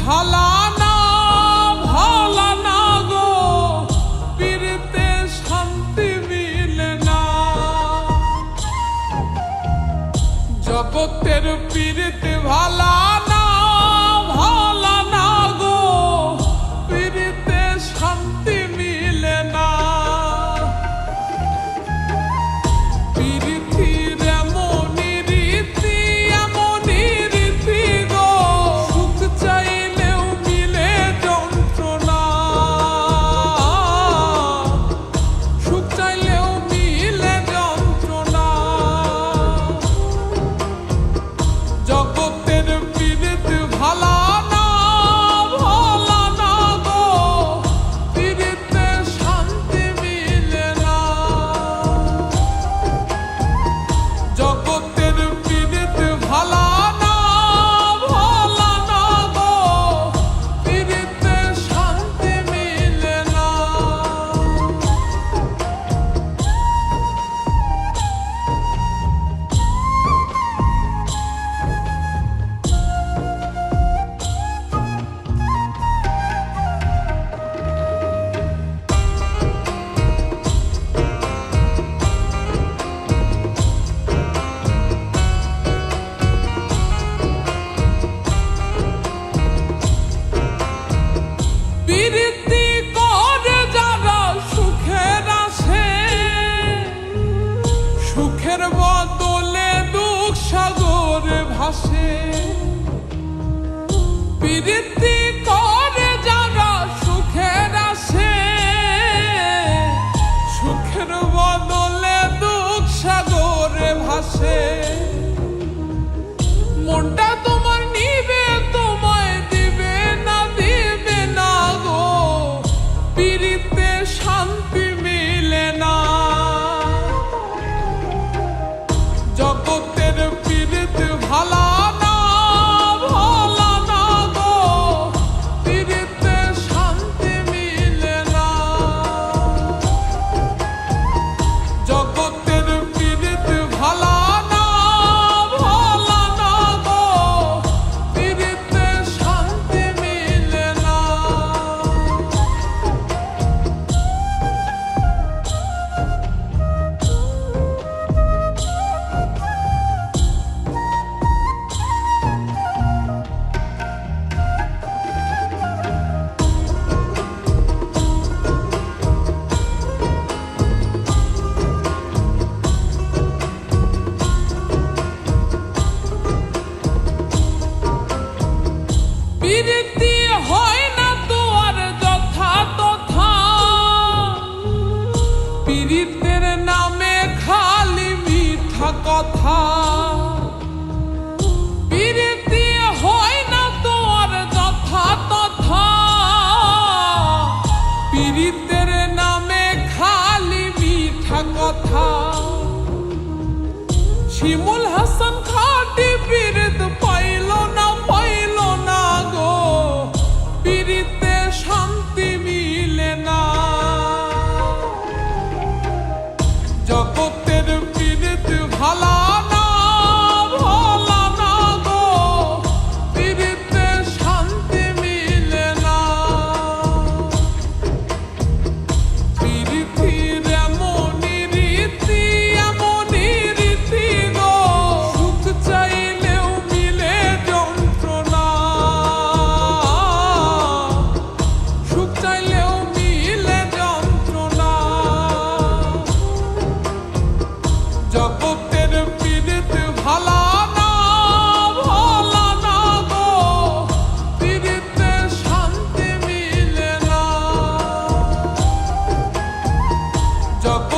ভালা না ভালা না গো, পীড়িতে শান্তি মিলে না। জগতের পীড়িতে ভালা না ভালা না গো, পীড়িতে শান্তি মিলে না। পীড়িতির এমনই রীতি এমনই রীতি গো, সুখ চাইলেও মিলে যন্ত্রণা, সুখ চাইলেও মিলে যন্ত্রণা। জগতের পীড়িত ভালা না ভালা না গো, পীড়িতে শান্তি মিলে না। জগতের পীড়িত ভালা না ভালা না গো, পীড়িতে শান্তি মিলে না। পীড়িতি করে যারা সুখের আসে, সুখের বদলে দুঃখ সাগরে ভাসে। পীড়িতি করে যারা সুখের আসে, সুখের বদলে দুঃখ সাগরে ভাসে। মনটা তোমার নিবে তোমায় দিবে না দিবে না গো, পীড়িতে শান্তি মিলে না। জগতের পীড়িত ভালা না ভালা না গো, পীড়িতে শান্তি মিলে না। জগতের পীড়িত ভালা না ভালা না গো, পীড়িতে শান্তি মিলে না। পীড়িতি হয় না তো আর যথা তথা, পীড়িতের নামে খালি মিঠা কথা। পীড়িতি হয় না তো আর যথা তথা, পীড়িতের নামে খালি মিঠা কথা। শিমুল হাসান খাটি পীড়িত পাইল না পাইল না গো, পীড়িতে শান্তি মিলে না। জগতের পীড়িত ভালা না ভালা না গো, পীড়িতে শান্তি মিলে না। পীড়িতির এমনই রীতি এমনই রীতি গো, সুখ চাইলেও মিলে যন্ত্রণা, সুখ চাইলেও মিলে যন্ত্রণা। জগতের পীড়িত ভালা না ভালা না গো, পীড়িতে শান্তি মিলে না। জগতের